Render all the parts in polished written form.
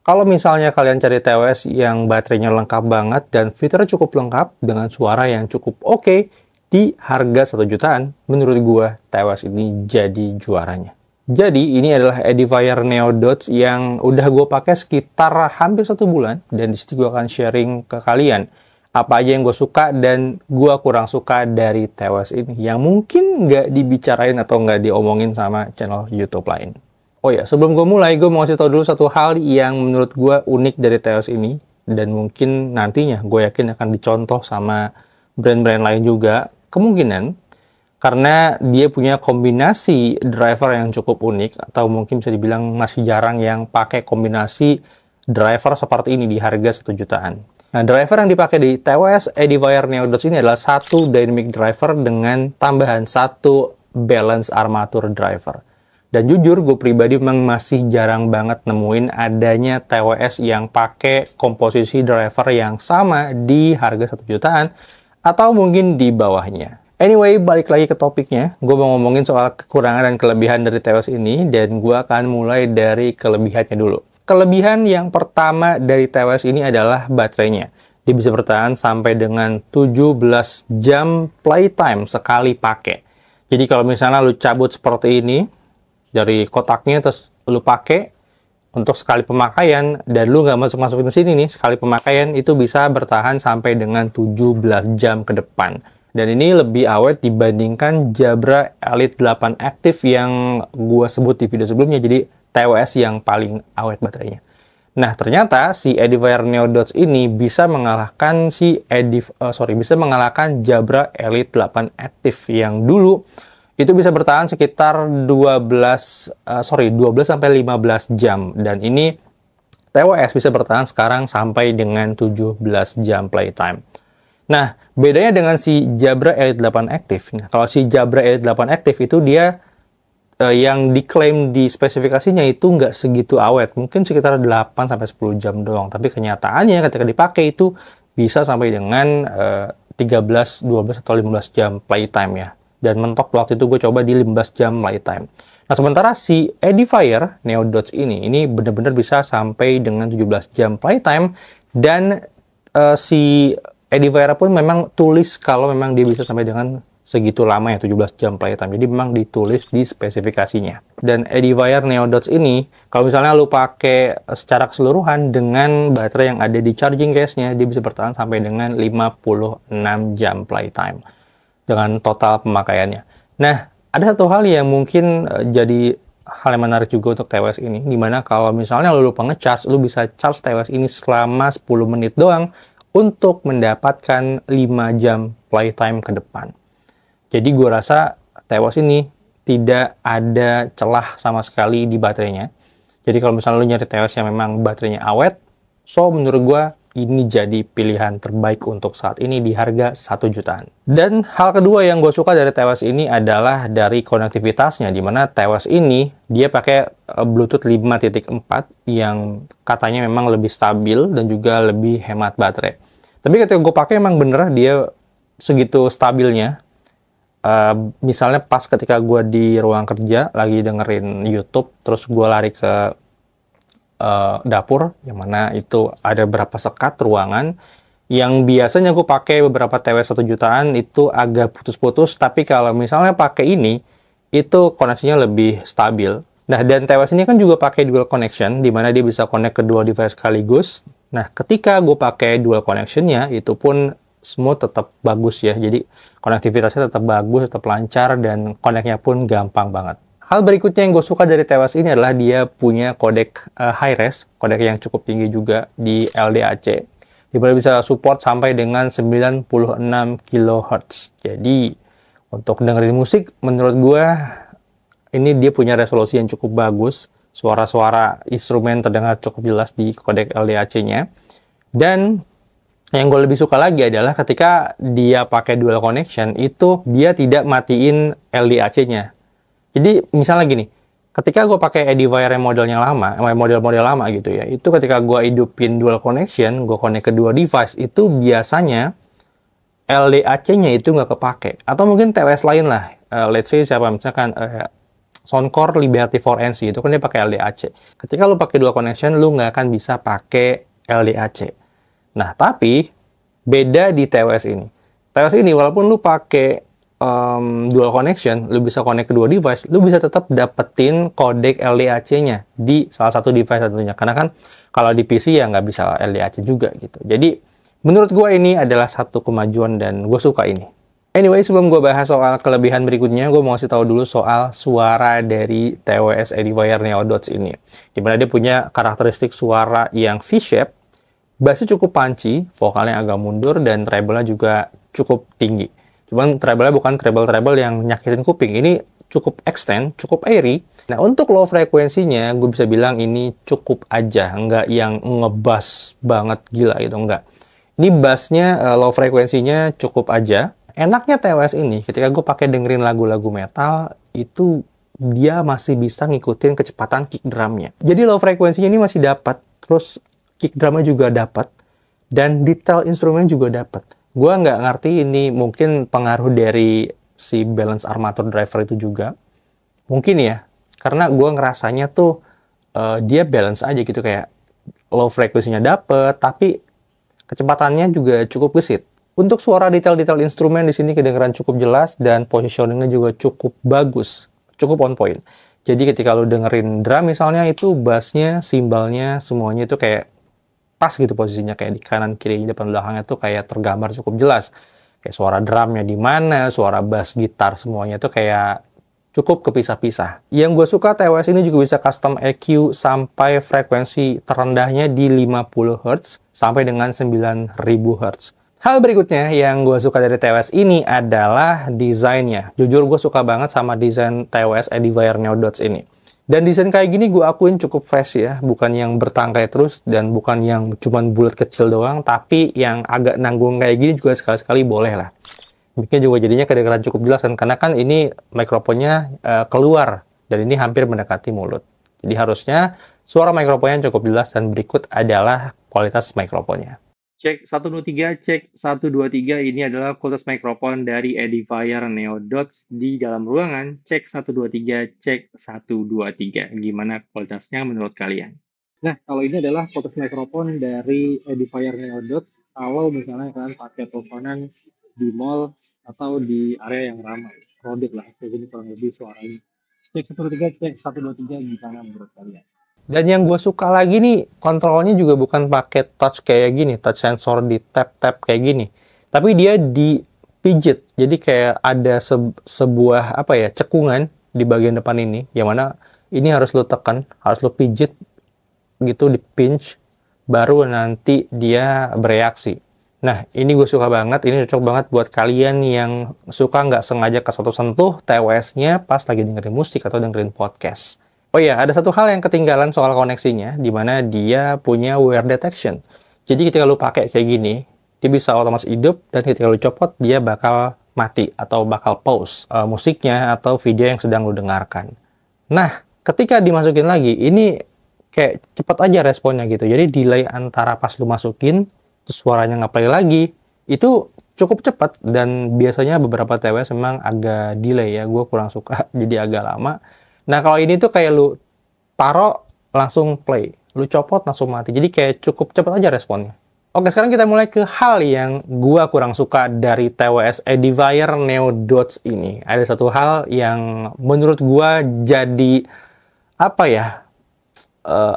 Kalau misalnya kalian cari TWS yang baterainya lengkap banget dan fiturnya cukup lengkap dengan suara yang cukup oke di harga 1 jutaan, menurut gua TWS ini jadi juaranya. Jadi ini adalah Edifier Neo Dots yang udah gue pakai sekitar hampir 1 bulan, dan disitu gue akan sharing ke kalian apa aja yang gue suka dan gue kurang suka dari TWS ini yang mungkin nggak dibicarain atau nggak diomongin sama channel YouTube lain. Oh ya, sebelum gue mulai, gue mau kasih tau dulu satu hal yang menurut gue unik dari TWS ini, dan mungkin nantinya gue yakin akan dicontoh sama brand-brand lain juga, kemungkinan, karena dia punya kombinasi driver yang cukup unik, atau mungkin bisa dibilang masih jarang yang pakai kombinasi driver seperti ini di harga 1 jutaan. Nah, driver yang dipakai di TWS Edifier Neo Dots ini adalah satu dynamic driver dengan tambahan satu balance armature driver. Dan jujur, gue pribadi memang masih jarang banget nemuin adanya TWS yang pakai komposisi driver yang sama di harga 1 jutaan, atau mungkin di bawahnya. Anyway, balik lagi ke topiknya. Gue mau ngomongin soal kekurangan dan kelebihan dari TWS ini, dan gue akan mulai dari kelebihannya dulu. Kelebihan yang pertama dari TWS ini adalah baterainya. Dia bisa bertahan sampai dengan 17 jam playtime sekali pakai. Jadi kalau misalnya lu cabut seperti ini dari kotaknya, terus lu pakai untuk sekali pemakaian, dan lu nggak masukin ke sini nih, sekali pemakaian itu bisa bertahan sampai dengan 17 jam ke depan. Dan ini lebih awet dibandingkan Jabra Elite 8 Active yang gue sebut di video sebelumnya, jadi TWS yang paling awet baterainya. Nah, ternyata si Edifier Neo Dots ini bisa mengalahkan bisa mengalahkan Jabra Elite 8 Active yang dulu itu bisa bertahan sekitar 12 sampai 15 jam, dan ini TWS bisa bertahan sekarang sampai dengan 17 jam playtime. Nah, bedanya dengan si Jabra Elite 8 Active. Nah, kalau si Jabra Elite 8 Active itu dia yang diklaim di spesifikasinya itu nggak segitu awet, mungkin sekitar 8 sampai 10 jam doang. Tapi kenyataannya ketika dipakai itu bisa sampai dengan 13, 12 atau 15 jam playtime ya. Dan mentok waktu itu gue coba di 15 jam playtime. Nah, sementara si Edifier Neo Dots ini benar-benar bisa sampai dengan 17 jam playtime, dan si Edifier pun memang tulis kalau memang dia bisa sampai dengan segitu lama ya, 17 jam playtime. Jadi memang ditulis di spesifikasinya. Dan Edifier Neo Dots ini, kalau misalnya lu pakai secara keseluruhan dengan baterai yang ada di charging case-nya, dia bisa bertahan sampai dengan 56 jam playtime dengan total pemakaiannya. Nah, ada satu hal yang mungkin jadi hal yang menarik juga untuk TWS ini, dimana kalau misalnya lu lupa ngecharge, lu bisa charge TWS ini selama 10 menit doang untuk mendapatkan 5 jam playtime ke depan. Jadi gue rasa TWS ini tidak ada celah sama sekali di baterainya. Jadi kalau misalnya lu nyari TWS yang memang baterainya awet, so menurut gue ini jadi pilihan terbaik untuk saat ini di harga 1 jutaan. Dan hal kedua yang gue suka dari TWS ini adalah dari konektivitasnya, dimana TWS ini dia pakai Bluetooth 5.4 yang katanya memang lebih stabil dan juga lebih hemat baterai. Tapi ketika gue pakai emang bener dia segitu stabilnya. Misalnya pas ketika gue di ruang kerja lagi dengerin YouTube, terus gue lari ke dapur, yang mana itu ada berapa sekat ruangan, yang biasanya gue pakai beberapa TWS 1 jutaan itu agak putus-putus, tapi kalau misalnya pakai ini, itu koneksinya lebih stabil. Nah, dan TWS ini kan juga pakai dual connection, di mana dia bisa connect ke dua device sekaligus. Nah, ketika gue pakai dual connectionnya, itu pun smooth, tetap bagus ya, jadi konektivitasnya tetap bagus, tetap lancar, dan connect-nya pun gampang banget. Hal berikutnya yang gue suka dari TWS ini adalah dia punya kodek high-res, kodek yang cukup tinggi juga di LDAC. Dia bisa support sampai dengan 96 kHz. Jadi, untuk dengerin musik, menurut gue, ini dia punya resolusi yang cukup bagus. Suara-suara instrumen terdengar cukup jelas di kodek LDAC-nya. Dan yang gue lebih suka lagi adalah ketika dia pakai dual connection, itu dia tidak matiin LDAC-nya. Jadi misalnya gini, ketika gue pakai Edifier yang modelnya lama, model-model lama gitu ya, itu ketika gue hidupin dual connection, gue connect ke dua device, itu biasanya LDAC-nya itu nggak kepake. Atau mungkin TWS lain lah, let's say siapa, misalkan Soundcore Liberty 4NC itu kan dia pakai LDAC. Ketika lu pakai dual connection, lu nggak akan bisa pakai LDAC. Nah, tapi beda di TWS ini. TWS ini walaupun lu pakai dual connection, lu bisa connect kedua device, lu bisa tetap dapetin kodek LDAC-nya di salah satu device tentunya. Karena kan kalau di PC ya nggak bisa LDAC juga gitu. Jadi menurut gue ini adalah satu kemajuan dan gue suka ini. Anyway, sebelum gue bahas soal kelebihan berikutnya, gue mau kasih tahu dulu soal suara dari TWS Edifier Neo Dots ini. Dimana dia punya karakteristik suara yang V-shape, bassnya cukup punchy, vokalnya agak mundur, dan treble-nya juga cukup tinggi. Cuman treble-nya bukan treble-treble yang nyakitin kuping. Ini cukup extend, cukup airy. Nah, untuk low frekuensinya, gue bisa bilang ini cukup aja. Nggak yang ngebass banget gila gitu, enggak. Ini bassnya, low frekuensinya cukup aja. Enaknya TWS ini, ketika gue pakai dengerin lagu-lagu metal, itu dia masih bisa ngikutin kecepatan kick drumnya. Jadi low frekuensinya ini masih dapat, terus kick drumnya juga dapat, dan detail instrumen juga dapat. Gue nggak ngerti ini mungkin pengaruh dari si balance armature driver itu juga. Mungkin ya, karena gue ngerasanya tuh dia balance aja gitu, kayak low frekuensinya dapet, tapi kecepatannya juga cukup gesit. Untuk suara detail-detail instrumen di sini kedengeran cukup jelas dan positioningnya juga cukup bagus, cukup on point. Jadi ketika lo dengerin drum misalnya, itu bassnya, simbalnya, semuanya itu kayak pas gitu posisinya, kayak di kanan kiri depan belakangnya tuh kayak tergambar cukup jelas. Kayak suara drumnya di mana, suara bass gitar semuanya tuh kayak cukup kepisah-pisah. Yang gue suka TWS ini juga bisa custom EQ sampai frekuensi terendahnya di 50 Hz sampai dengan 9000 Hz. Hal berikutnya yang gue suka dari TWS ini adalah desainnya. Jujur gue suka banget sama desain TWS Edifier Neo Dots ini. Dan desain kayak gini gue akuin cukup fresh ya, bukan yang bertangkai terus dan bukan yang cuman bulat kecil doang, tapi yang agak nanggung kayak gini juga sekali-sekali boleh lah. Mic-nya juga jadinya kedengaran cukup jelas kan, karena kan ini mikrofonnya keluar dan ini hampir mendekati mulut. Jadi harusnya suara mikrofonnya cukup jelas, dan berikut adalah kualitas mikrofonnya. Cek 123, cek 123, ini adalah kualitas mikrofon dari Edifier Neo Dots di dalam ruangan. Cek 123, cek 123. Gimana kualitasnya menurut kalian? Nah, kalau ini adalah kualitas mikrofon dari Edifier Neo Dots kalau misalnya kalian pakai teleponan di mall atau di area yang ramai. Crowded lah, jadi kurang lebih suaranya. Cek 123, cek 123, gimana menurut kalian? Dan yang gue suka lagi nih, kontrolnya juga bukan pakai touch kayak gini, touch sensor di tap-tap kayak gini. Tapi dia di pijit. Jadi kayak ada sebuah cekungan di bagian depan ini, yang mana ini harus lo tekan, harus lo pijit gitu, di pinch, baru nanti dia bereaksi. Nah, ini gue suka banget, ini cocok banget buat kalian yang suka nggak sengaja kesentuh-sentuh TWS-nya pas lagi dengerin musik atau dengerin podcast. Oh iya, ada satu hal yang ketinggalan soal koneksinya, di mana dia punya wear detection. Jadi ketika lu pakai kayak gini, dia bisa otomatis hidup, dan ketika lu copot, dia bakal mati atau bakal pause musiknya atau video yang sedang lu dengarkan. Nah, ketika dimasukin lagi, ini kayak cepet aja responnya gitu. Jadi delay antara pas lu masukin, terus suaranya nge-play lagi, itu cukup cepat, dan biasanya beberapa TWS memang agak delay ya, gue kurang suka, jadi agak lama. Nah, kalau ini tuh kayak lu taruh langsung play, lu copot langsung mati. Jadi kayak cukup cepat aja responnya. Oke, sekarang kita mulai ke hal yang gua kurang suka dari TWS Edifier Neo Dots ini. Ada satu hal yang menurut gua jadi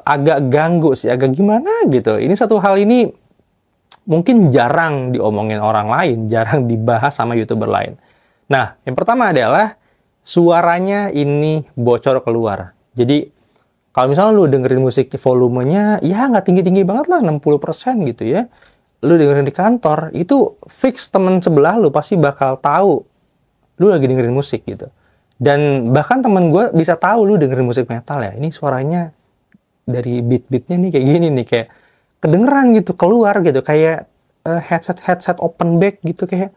agak ganggu sih, agak gimana gitu. Ini satu hal ini mungkin jarang diomongin orang lain, jarang dibahas sama YouTuber lain. Nah, yang pertama adalah suaranya ini bocor keluar. Jadi, kalau misalnya lu dengerin musik volumenya, ya nggak tinggi-tinggi banget lah, 60% gitu ya. Lu dengerin di kantor, itu fix temen sebelah lu pasti bakal tahu lu lagi dengerin musik gitu. Dan bahkan temen gue bisa tahu lu dengerin musik metal ya. Ini suaranya dari beat-beatnya nih kayak gini nih, kayak kedengeran gitu, keluar gitu, kayak headset open back gitu kayak.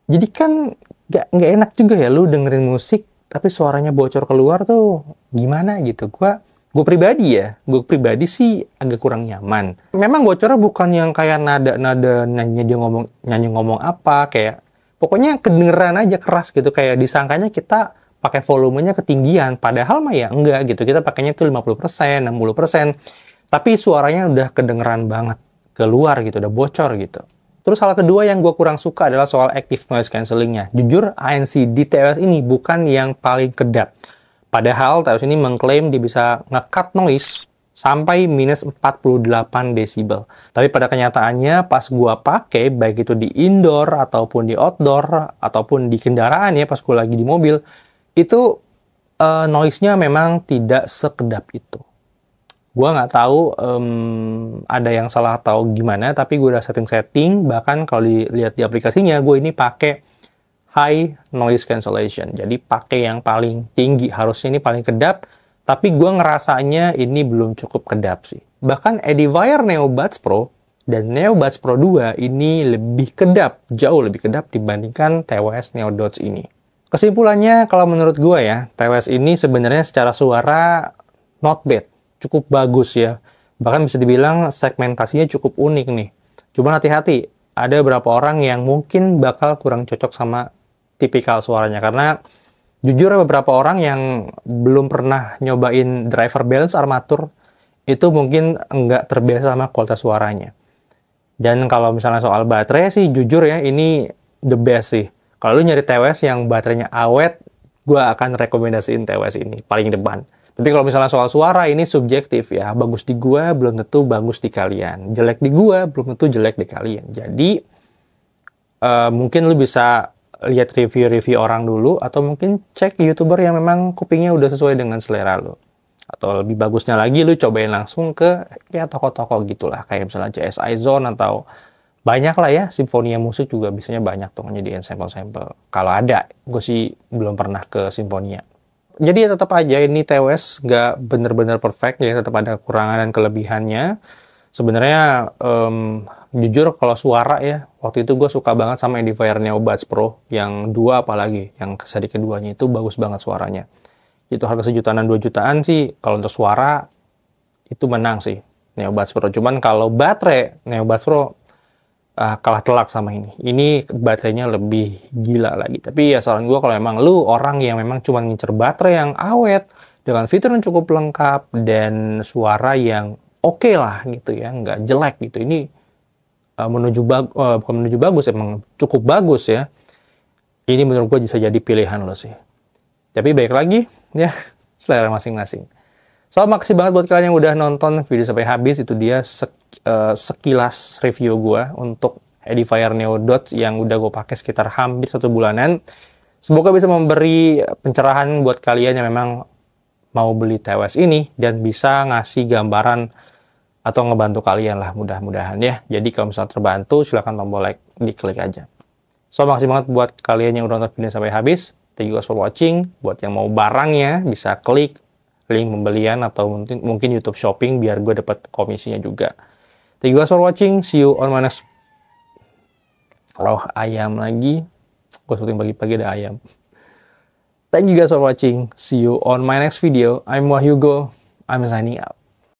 Jadi kan nggak enak juga ya lu dengerin musik tapi suaranya bocor keluar tuh gimana gitu. Gue pribadi sih agak kurang nyaman. Memang bocornya bukan yang kayak nada nyanyi ngomong apa, kayak pokoknya kedengeran aja keras gitu, kayak disangkanya kita pakai volumenya ketinggian, padahal mah ya enggak gitu. Kita pakainya tuh 50%, 60%, tapi suaranya udah kedengeran banget keluar gitu, udah bocor gitu. Terus hal kedua yang gue kurang suka adalah soal active noise cancellingnya. Jujur, ANC di TWS ini bukan yang paling kedap. Padahal TWS ini mengklaim dia bisa nge-cut noise sampai minus 48 desibel. Tapi pada kenyataannya pas gua pakai, baik itu di indoor ataupun di outdoor ataupun di kendaraan ya, pas gua lagi di mobil, itu noise-nya memang tidak sekedap itu. Gua nggak tahu ada yang salah atau gimana, tapi gua udah setting-setting, bahkan kalau dilihat di aplikasinya, gue ini pakai high noise cancellation. Jadi pakai yang paling tinggi, harusnya ini paling kedap, tapi gue ngerasanya ini belum cukup kedap sih. Bahkan Edifier Neo Buds Pro dan Neo Buds Pro 2 ini lebih kedap, jauh lebih kedap dibandingkan TWS Neo Dots ini. Kesimpulannya, kalau menurut gue ya, TWS ini sebenarnya secara suara not bad, cukup bagus ya. Bahkan bisa dibilang segmentasinya cukup unik nih. Cuma hati-hati, ada beberapa orang yang mungkin bakal kurang cocok sama tipikal suaranya, karena jujur beberapa orang yang belum pernah nyobain driver balance armatur itu mungkin nggak terbiasa sama kualitas suaranya. Dan kalau misalnya soal baterai sih jujur ya ini the best sih. Kalau lu nyari TWS yang baterainya awet, gue akan rekomendasiin TWS ini paling depan. Tapi kalau misalnya soal suara ini subjektif ya, bagus di gue belum tentu bagus di kalian, jelek di gue belum tentu jelek di kalian. Jadi mungkin lu bisa lihat review-review orang dulu, atau mungkin cek YouTuber yang memang kupingnya udah sesuai dengan selera lo. Atau lebih bagusnya lagi, lu cobain langsung ke ya toko-toko gitulah, kayak misalnya JSI Zone, atau banyak lah ya, Sinfonia Musik juga biasanya banyak tuh nyediain sampel-sampel. Kalau ada, gue sih belum pernah ke Sinfonia. Jadi ya tetap aja ini TWS nggak bener-bener perfect, ya tetap ada kekurangan dan kelebihannya. Sebenarnya jujur kalau suara ya, waktu itu gue suka banget sama Edifier Neo Buds Pro yang 2, apalagi yang seri keduanya itu bagus banget suaranya. Itu harga sejutaan dan 2 jutaan sih, kalau untuk suara itu menang sih Neo Buds Pro. Cuman kalau baterai, Neo Buds Pro kalah telak sama ini. Ini baterainya lebih gila lagi. Tapi ya saran gue, kalau memang lu orang yang memang cuma ngincer baterai yang awet dengan fitur yang cukup lengkap dan suara yang oke lah gitu ya, nggak jelek gitu. Ini bukan menuju bagus, emang cukup bagus ya. Ini menurut gue bisa jadi pilihan lo sih. Tapi baik lagi ya, selera masing-masing. So, makasih banget buat kalian yang udah nonton video sampai habis. Itu dia sekilas review gue untuk Edifier Neo Dots yang udah gue pakai sekitar hampir 1 bulanan. Semoga bisa memberi pencerahan buat kalian yang memang mau beli TWS ini dan bisa ngasih gambaran atau ngebantu kalian lah, mudah-mudahan ya. Jadi kalau misalnya terbantu, silahkan tombol like diklik aja. So, makasih banget buat kalian yang udah nonton video sampai habis. Thank you guys for watching. Buat yang mau barangnya, bisa klik link pembelian atau mungkin YouTube Shopping biar gue dapat komisinya juga. Thank you guys for watching. See you on my next... Oh, ayam lagi. Gue syuting pagi-pagi ada ayam. Thank you guys for watching. See you on my next video. I'm Wahyugo. I'm signing out.